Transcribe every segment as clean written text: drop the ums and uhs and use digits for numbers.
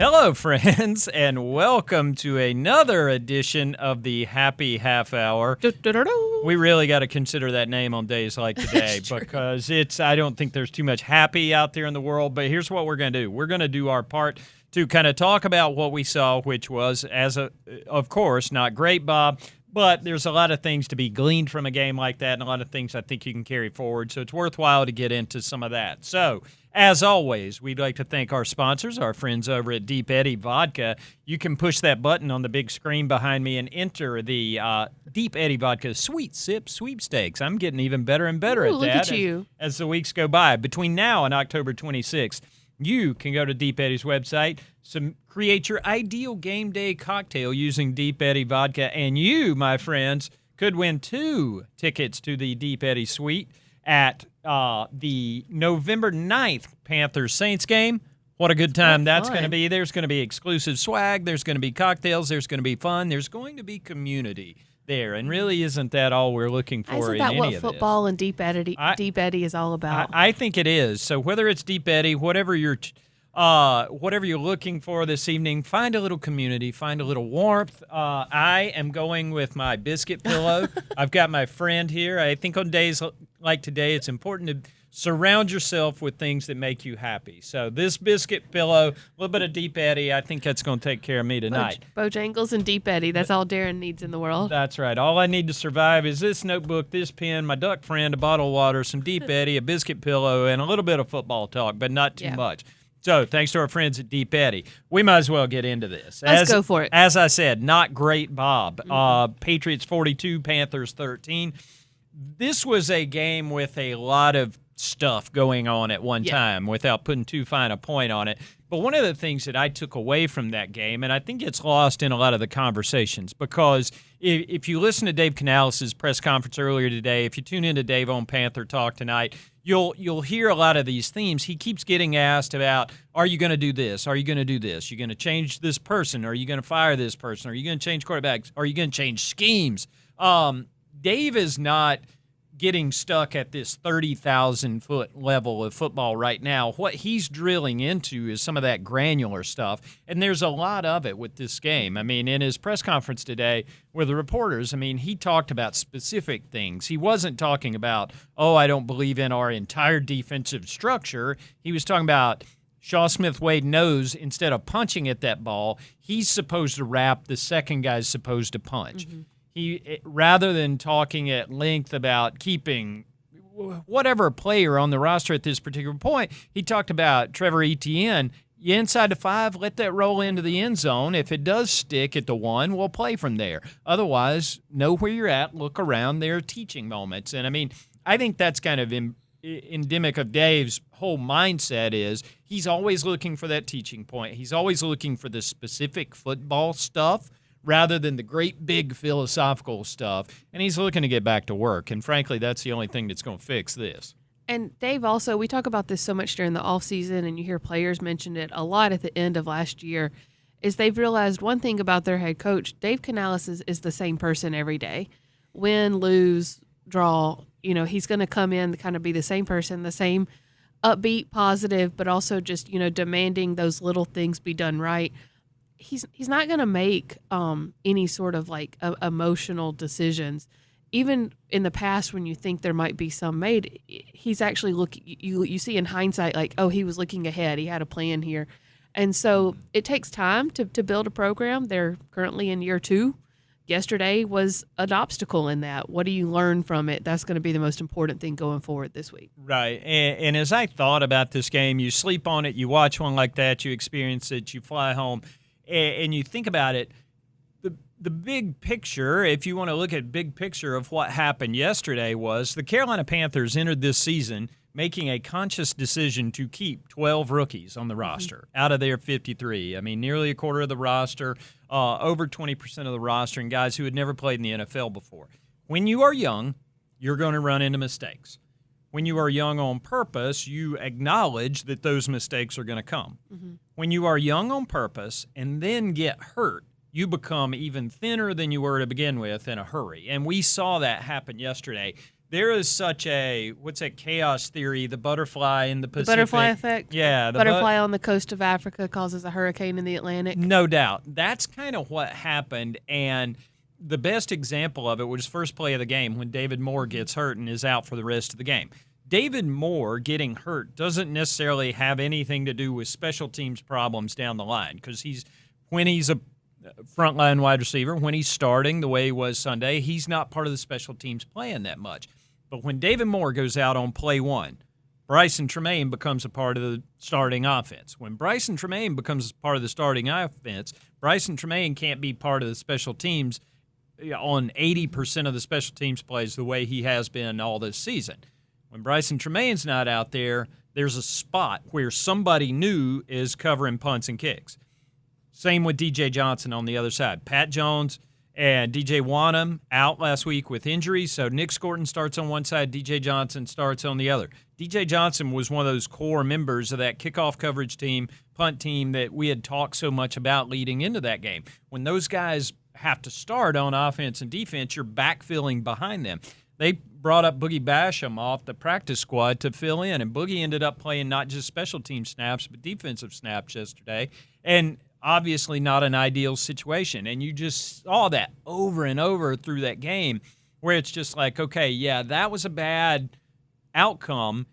Hello, friends, and welcome to another edition of the Happy Half Hour. We really got to consider that name on days like today because I don't think there's too much happy out there in the world, but here's what we're going to do. We're going to do our part to kind of talk about what we saw, which was, of course, not great, Bob, but there's a lot of things to be gleaned from a game like that and a lot of things I think you can carry forward, so it's worthwhile to get into some of that. So, as always, we'd like to thank our sponsors, our friends over at Deep Eddy Vodka. You can push that button on the big screen behind me and enter the Deep Eddy Vodka Sweet Sip Sweepstakes. I'm getting even better and better at that look at you. as the weeks go by. Between now and October 26th, you can go to Deep Eddy's website, create your ideal game day cocktail using Deep Eddy Vodka, and you, my friends, could win 2 tickets to the Deep Eddy Suite at the November 9th Panthers-Saints game. What a good time that's going to be. There's going to be exclusive swag. There's going to be cocktails. There's going to be fun. There's going to be community there. And really, isn't that all we're looking for in any of this? Isn't that what football and Deep Eddy is all about? I think it is. So whether it's Deep Eddy, whatever you're looking for this evening, find a little community, find a little warmth. I am going with my biscuit pillow. I've got my friend here. I think on days like today, it's important to surround yourself with things that make you happy. So this biscuit pillow, a little bit of Deep Eddy, I think that's going to take care of me tonight. Bojangles and Deep Eddy, that's all Darin needs in the world. That's right. All I need to survive is this notebook, this pen, my duck friend, a bottle of water, some Deep Eddy, a biscuit pillow, and a little bit of football talk, but not too much. So, thanks to our friends at Deep Eddy, we might as well get into this. Let's go for it. As I said, not great, Bob. Patriots 42, Panthers 13. This was a game with a lot of stuff going on at one time without putting too fine a point on it. But one of the things that I took away from that game, and I think it's lost in a lot of the conversations, because if you listen to Dave Canales' press conference earlier today, if you tune into Dave on Panther Talk tonight, you'll hear a lot of these themes. He keeps getting asked about, are you going to do this? Are you going to do this? You're going to change this person? Are you going to fire this person? Are you going to change quarterbacks? Are you going to change schemes? Dave is not getting stuck at this 30,000-foot level of football right now. What he's drilling into is some of that granular stuff, and there's a lot of it with this game. I mean, in his press conference today with the reporters, I mean, he talked about specific things. He wasn't talking about, I don't believe in our entire defensive structure. He was talking about Shaw Smith-Wade knows instead of punching at that ball, he's supposed to wrap, the second guy's supposed to punch. Mm-hmm. He, rather than talking at length about keeping whatever player on the roster at this particular point, he talked about Trevor Etienne. You inside the 5, let that roll into the end zone. If it does stick at the 1, we'll play from there. Otherwise, know where you're at, look around. There are teaching moments. And, I mean, I think that's kind of endemic of Dave's whole mindset is he's always looking for that teaching point. He's always looking for the specific football stuff rather than the great big philosophical stuff, and he's looking to get back to work. And frankly, that's the only thing that's going to fix this. And Dave also, we talk about this so much during the offseason, and you hear players mention it a lot at the end of last year, is they've realized one thing about their head coach. Dave Canales is the same person every day. Win, lose, draw, he's going to come in to kind of be the same person, the same upbeat, positive, but also just, demanding those little things be done right. He's not going to make any sort of emotional decisions. Even in the past, when you think there might be some made, he's actually you see in hindsight he was looking ahead. He had a plan here, and so it takes time to build a program. They're currently in year 2. Yesterday was an obstacle in that. What do you learn from it? That's going to be the most important thing going forward this week. Right. And as I thought about this game, you sleep on it, you watch one like that, you experience it, you fly home. And you think about it, the big picture, if you want to look at big picture of what happened yesterday, was the Carolina Panthers entered this season making a conscious decision to keep 12 rookies on the roster out of their 53. I mean, nearly a quarter of the roster, over 20% of the roster, and guys who had never played in the NFL before. When you are young, you're going to run into mistakes. When you are young on purpose, you acknowledge that those mistakes are going to come. Mm-hmm. When you are young on purpose and then get hurt, you become even thinner than you were to begin with in a hurry. And we saw that happen yesterday. there is such a, what's that chaos theory, the butterfly in the Pacific. The butterfly effect? Yeah. The butterfly on the coast of Africa causes a hurricane in the Atlantic. No doubt. That's kind of what happened, and the best example of it was first play of the game when David Moore gets hurt and is out for the rest of the game. David Moore getting hurt doesn't necessarily have anything to do with special teams problems down the line, because when he's a frontline wide receiver, when he's starting the way he was Sunday, he's not part of the special teams plan that much. But when David Moore goes out on play one, Bryson Tremaine becomes a part of the starting offense. When Bryson Tremaine becomes part of the starting offense, Bryson Tremaine can't be part of the special teams on 80% of the special teams plays the way he has been all this season. When Bryson Tremaine's not out there, there's a spot where somebody new is covering punts and kicks. Same with DJ Johnson on the other side. Pat Jones and DJ Wanham out last week with injuries, so Nick Scorton starts on one side, DJ Johnson starts on the other. DJ Johnson was one of those core members of that kickoff coverage team, punt team that we had talked so much about leading into that game. When those guys have to start on offense and defense, you're backfilling behind them. They brought up Boogie Basham off the practice squad to fill in, and Boogie ended up playing not just special team snaps but defensive snaps yesterday, and obviously not an ideal situation. And you just saw that over and over through that game where it's just like, okay, yeah, that was a bad outcome.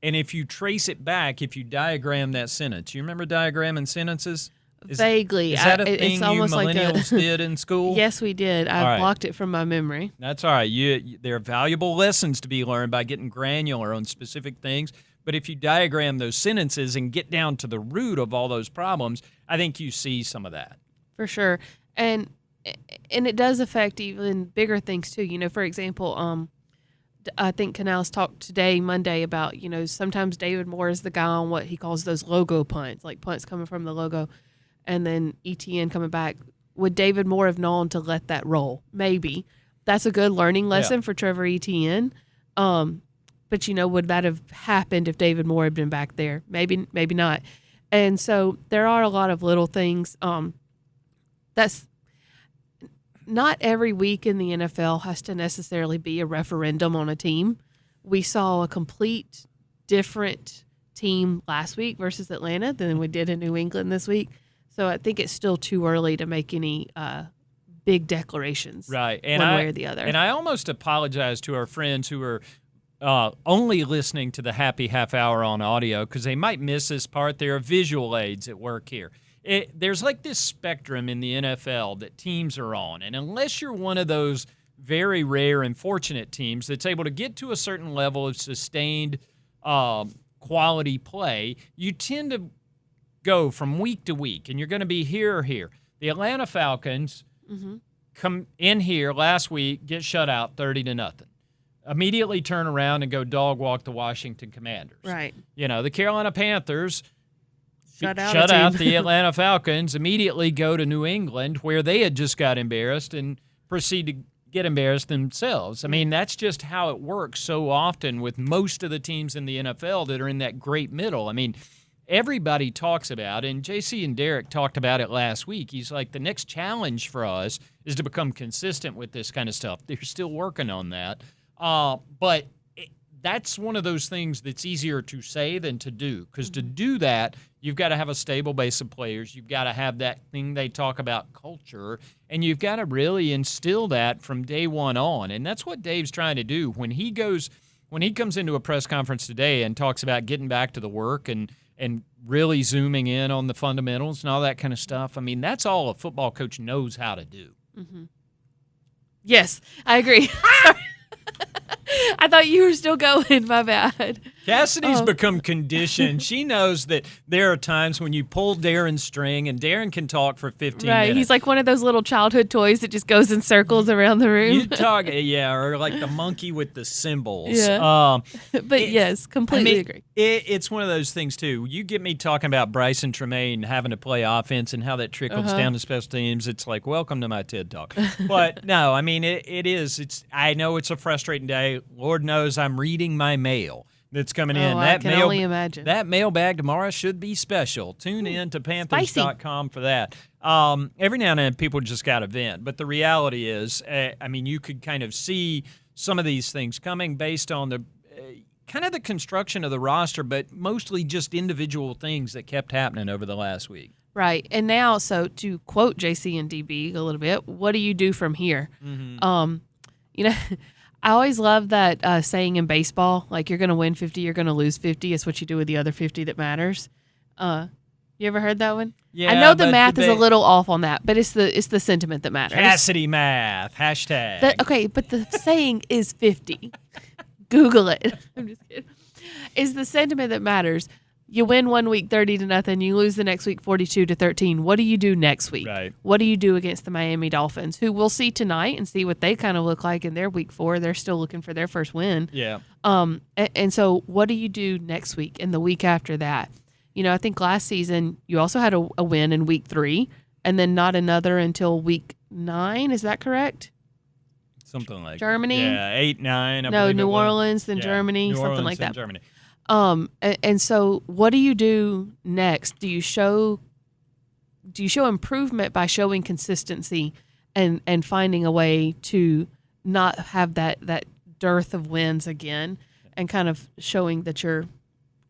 And if you trace it back, if you diagram that sentence, you remember diagramming sentences? Vaguely. Is that a thing it's you almost millennials did in school? Yes, we did. I blocked it from my memory. That's all right. There are valuable lessons to be learned by getting granular on specific things. But if you diagram those sentences and get down to the root of all those problems, I think you see some of that. For sure. And it does affect even bigger things, too. You know, for example, I think Canales talked today, Monday, about, you know, sometimes David Moore is the guy on what he calls those logo punts, like punts coming from the logo, and then ETN coming back. Would David Moore have known to let that roll? Maybe. That's a good learning lesson for Trevor Etienne. But, you know, would that have happened if David Moore had been back there? Maybe not. And so there are a lot of little things. That's not every week in the NFL has to necessarily be a referendum on a team. We saw a complete different team last week versus Atlanta than we did in New England this week. So I think it's still too early to make any big declarations, right? And one way or the other. And I almost apologize to our friends who are only listening to the happy half hour on audio because they might miss this part. There are visual aids at work here. There's like this spectrum in the NFL that teams are on, and unless you're one of those very rare and fortunate teams that's able to get to a certain level of sustained quality play, you tend to go from week to week, and you're going to be here or here. The Atlanta Falcons come in here last week, get shut out 30-0. Immediately turn around and go dog walk the Washington Commanders. Right. You know, the Carolina Panthers shut out the Atlanta Falcons, immediately go to New England where they had just got embarrassed and proceed to get embarrassed themselves. I mean, that's just how it works so often with most of the teams in the NFL that are in that great middle. I mean, everybody talks about, and JC and Derek talked about it last week, he's like, the next challenge for us is to become consistent with this kind of stuff. They're still working on that. But that's one of those things that's easier to say than to do, because to do that, you've got to have a stable base of players. You've got to have that thing they talk about, culture, and you've got to really instill that from day one on. And that's what Dave's trying to do when he comes into a press conference today and talks about getting back to the work and really zooming in on the fundamentals and all that kind of stuff. I mean, that's all a football coach knows how to do. Mm-hmm. Yes, I agree. I thought you were still going. My bad. Kassidy's become conditioned. She knows that there are times when you pull Darin's string, and Darin can talk for 15 minutes. Right, he's like one of those little childhood toys that just goes in circles around the room. You talk, or like the monkey with the cymbals. Yeah. But yes, completely agree. It's one of those things, too. You get me talking about Bryson Tremaine having to play offense and how that trickles down to special teams. It's like, welcome to my TED Talk. But, no, I mean, it is. I know it's a frustrating day. Lord knows I'm reading my mail that's coming in. I can only imagine. That mailbag tomorrow should be special. Tune in to Panthers.com for that. Every now and then people just got to vent, but the reality is, I mean, you could kind of see some of these things coming based on the kind of the construction of the roster, but mostly just individual things that kept happening over the last week. Right. And now, so to quote JC and DB a little bit, what do you do from here? Mm-hmm. I always love that saying in baseball, like you're going to win 50, you're going to lose 50. It's what you do with the other 50 that matters. You ever heard that one? Yeah, I know the math is a little off on that, but it's the sentiment that matters. Kassidy math, hashtag. Okay, but the saying is 50. Google it. I'm just kidding. Is the sentiment that matters. You win one week 30-0, you lose the next week 42-13. What do you do next week? Right. What do you do against the Miami Dolphins, who we'll see tonight and see what they kind of look like in their week 4? They're still looking for their first win. Yeah. And so what do you do next week and the week after that? I think last season you also had a win in week 3 and then not another until week 9. Is that correct? Something like Germany? Yeah, 8, 9. No, New Orleans, then Germany, something like that. Germany. And so what do you do next? Do you show improvement by showing consistency and finding a way to not have that dearth of wins again and kind of showing that you're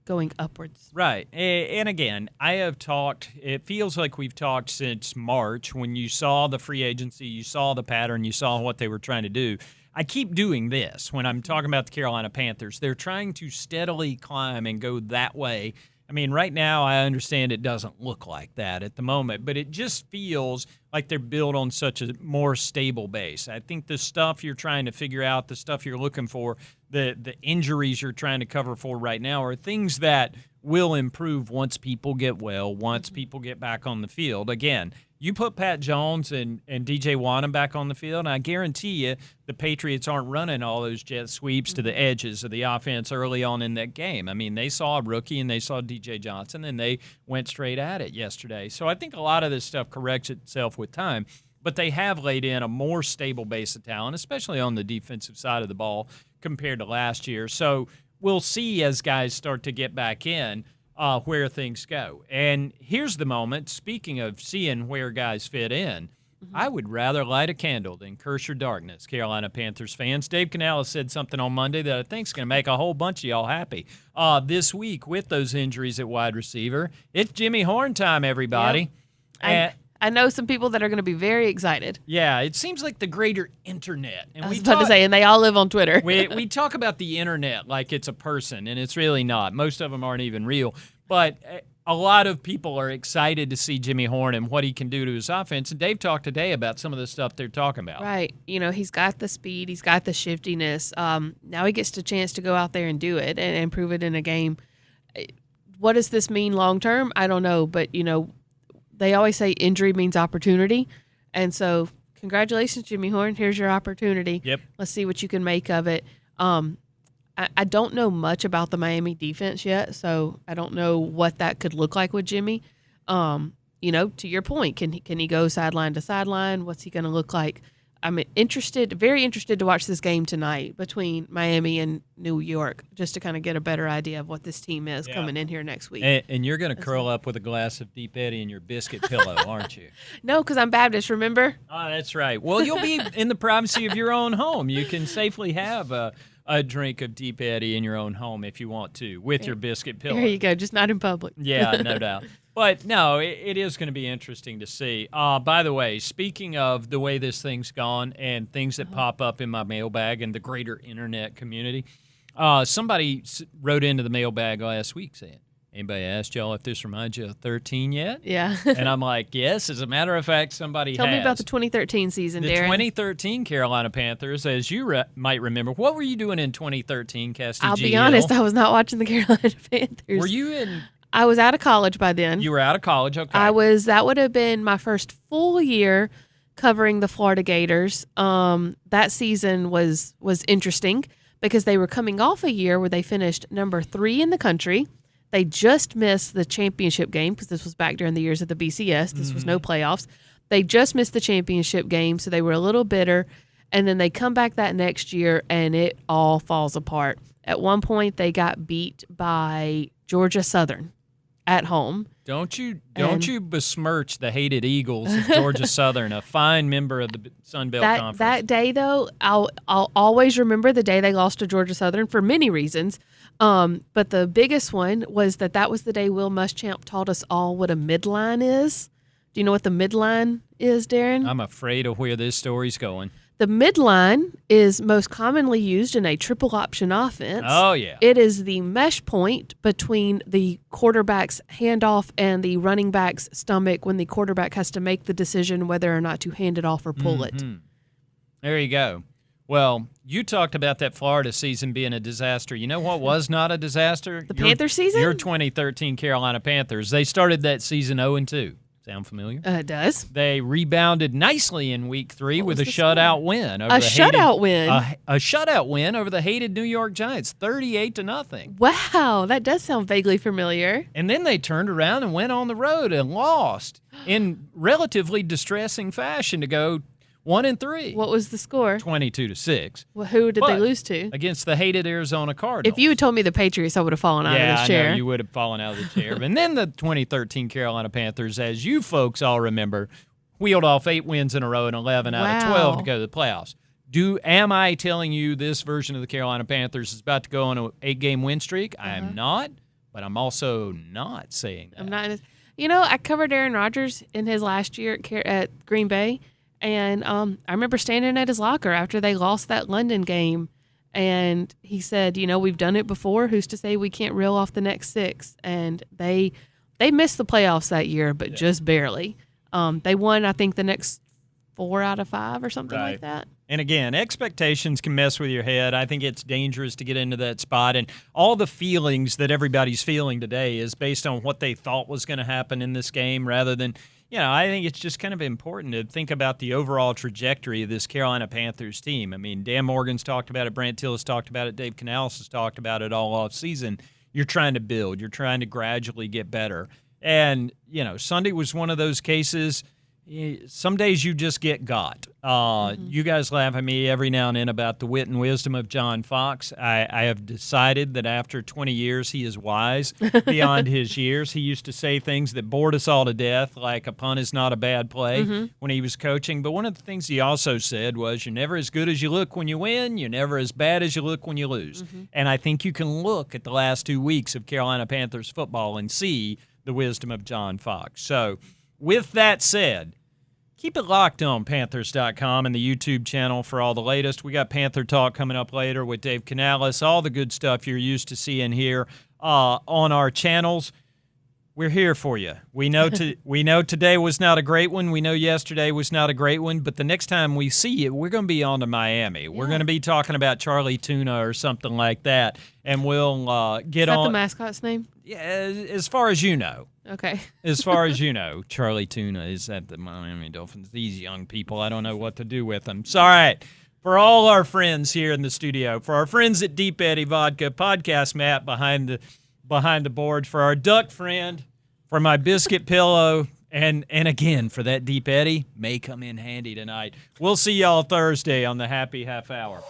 going upwards? Right. And again, it feels like we've talked since March when you saw the free agency, you saw the pattern, you saw what they were trying to do. I keep doing this when I'm talking about the Carolina Panthers. They're trying to steadily climb and go that way. I mean, right now I understand it doesn't look like that at the moment, but it just feels like they're built on such a more stable base. I think the stuff you're trying to figure out, the stuff you're looking for, the injuries you're trying to cover for right now are things that will improve once people get well, once people get back on the field. Again, you put Pat Jones and DJ Wanham back on the field, and I guarantee you the Patriots aren't running all those jet sweeps to the edges of the offense early on in that game. I mean, they saw a rookie and they saw DJ Johnson, and they went straight at it yesterday. So I think a lot of this stuff corrects itself with time, but they have laid in a more stable base of talent, especially on the defensive side of the ball compared to last year. So we'll see as guys start to get back in where things go. And here's the moment, speaking of seeing where guys fit in, I would rather light a candle than curse your darkness, Carolina Panthers fans. Dave Canales said something on Monday that I think is going to make a whole bunch of y'all happy. This week, with those injuries at wide receiver, it's Jimmy Horn time, everybody. Yep. I know some people that are going to be very excited. Yeah, it seems like the greater internet. And I was about to say, and they all live on Twitter. we talk about the internet like it's a person, and it's really not. Most of them aren't even real. But a lot of people are excited to see Jimmy Horn and what he can do to his offense. And Dave talked today about some of the stuff they're talking about. Right. He's got the speed. He's got the shiftiness. Now he gets the chance to go out there and do it and prove it in a game. What does this mean long term? I don't know. But, they always say injury means opportunity. And so congratulations, Jimmy Horn. Here's your opportunity. Yep. Let's see what you can make of it. I don't know much about the Miami defense yet, so I don't know what that could look like with Jimmy. To your point, can he go sideline to sideline? What's he going to look like? I'm very interested to watch this game tonight between Miami and New York, just to kind of get a better idea of what this team is coming in here next week. And you're going to curl up with a glass of Deep Eddy and your biscuit pillow, aren't you? No, because I'm Baptist, remember? Oh, that's right. Well, you'll be in the privacy of your own home. You can safely have a drink of Deep Eddy in your own home if you want to, with your biscuit pillow. There you go, just not in public. Yeah, no doubt. But, no, it is going to be interesting to see. By the way, speaking of the way this thing's gone and things that pop up in my mailbag and the greater internet community, somebody wrote into the mailbag last week saying, anybody asked y'all if this reminds you of 13 yet? Yeah. And I'm like, yes, as a matter of fact, somebody Tell me about the 2013 season, Darin. The 2013 Carolina Panthers, as you might remember. What were you doing in 2013, Kassidy? I'll be honest, I was not watching the Carolina Panthers. Were you in? I was out of college by then. You were out of college, okay. That would have been my first full year covering the Florida Gators. That season was interesting because they were coming off a year where they finished number 3 in the country. They just missed the championship game because this was back during the years of the BCS. This was no playoffs. They just missed the championship game, so they were a little bitter. And then they come back that next year, and it all falls apart. At one point, they got beat by Georgia Southern. at home. Don't you besmirch the hated Eagles of Georgia Southern, a fine member of the Sun Belt Conference. That day, though, I'll always remember the day they lost to Georgia Southern for many reasons. But the biggest one was that was the day Will Muschamp taught us all what a midline is. Do you know what the midline is, Darin? I'm afraid of where this story's going. The midline is most commonly used in a triple option offense. Oh, yeah. It is the mesh point between the quarterback's handoff and the running back's stomach when the quarterback has to make the decision whether or not to hand it off or pull it. There you go. Well, you talked about that Florida season being a disaster. You know what was not a disaster? The Panther season? Your 2013 Carolina Panthers. They started that season 0-2. Sound familiar? It does. They rebounded nicely in Week 3 with a shutout shutout win. A shutout win? A shutout win over the hated New York Giants, 38-0. Wow, that does sound vaguely familiar. And then they turned around and went on the road and lost in relatively distressing fashion to go 1-3. What was the score? 22-6. Well, who did they lose to? Against the hated Arizona Cardinals. If you had told me the Patriots, I would have fallen out of the chair. Yeah, I know, you would have fallen out of the chair. And then the 2013 Carolina Panthers, as you folks all remember, wheeled off 8 wins in a row and 11 out of 12 to go to the playoffs. Am I telling you this version of the Carolina Panthers is about to go on an 8-game win streak? I am not, but I'm also not saying that. I'm not. You know, I covered Aaron Rodgers in his last year at Green Bay. And I remember standing at his locker after they lost that London game, and he said, you know, we've done it before. Who's to say we can't reel off the next 6? And they missed the playoffs that year, but just barely. They won, I think, the next 4 out of 5 or something like that. And again, expectations can mess with your head. I think it's dangerous to get into that spot. And all the feelings that everybody's feeling today is based on what they thought was going to happen in this game rather than – I think it's just kind of important to think about the overall trajectory of this Carolina Panthers team. I mean, Dan Morgan's talked about it, Brant Till has talked about it, Dave Canales has talked about it all off season. You're trying to build. You're trying to gradually get better. And, Sunday was one of those cases. Some days you just get got. You guys laugh at me every now and then about the wit and wisdom of John Fox. I have decided that after 20 years, he is wise beyond his years. He used to say things that bored us all to death, like a punt is not a bad play when he was coaching. But one of the things he also said was, you're never as good as you look when you win. You're never as bad as you look when you lose. And I think you can look at the last 2 weeks of Carolina Panthers football and see the wisdom of John Fox. So, with that said, keep it locked on Panthers.com and the YouTube channel for all the latest. We got Panther Talk coming up later with Dave Canales, all the good stuff you're used to seeing here on our channels. We're here for you. We know today was not a great one. We know yesterday was not a great one. But the next time we see you, we're going to be on to Miami. Yeah. We're going to be talking about Charlie Tuna or something like that. And we'll get on. Is that the mascot's name? Yeah, as far as you know. Okay. As far as you know, Charlie Tuna is at the Miami Dolphins. These young people, I don't know what to do with them. So, all right. For all our friends here in the studio, for our friends at Deep Eddy Vodka, Podcast Matt behind the board, for our duck friend, for my biscuit pillow, and again, for that Deep Eddy, may come in handy tonight. We'll see y'all Thursday on the Happy Half Hour.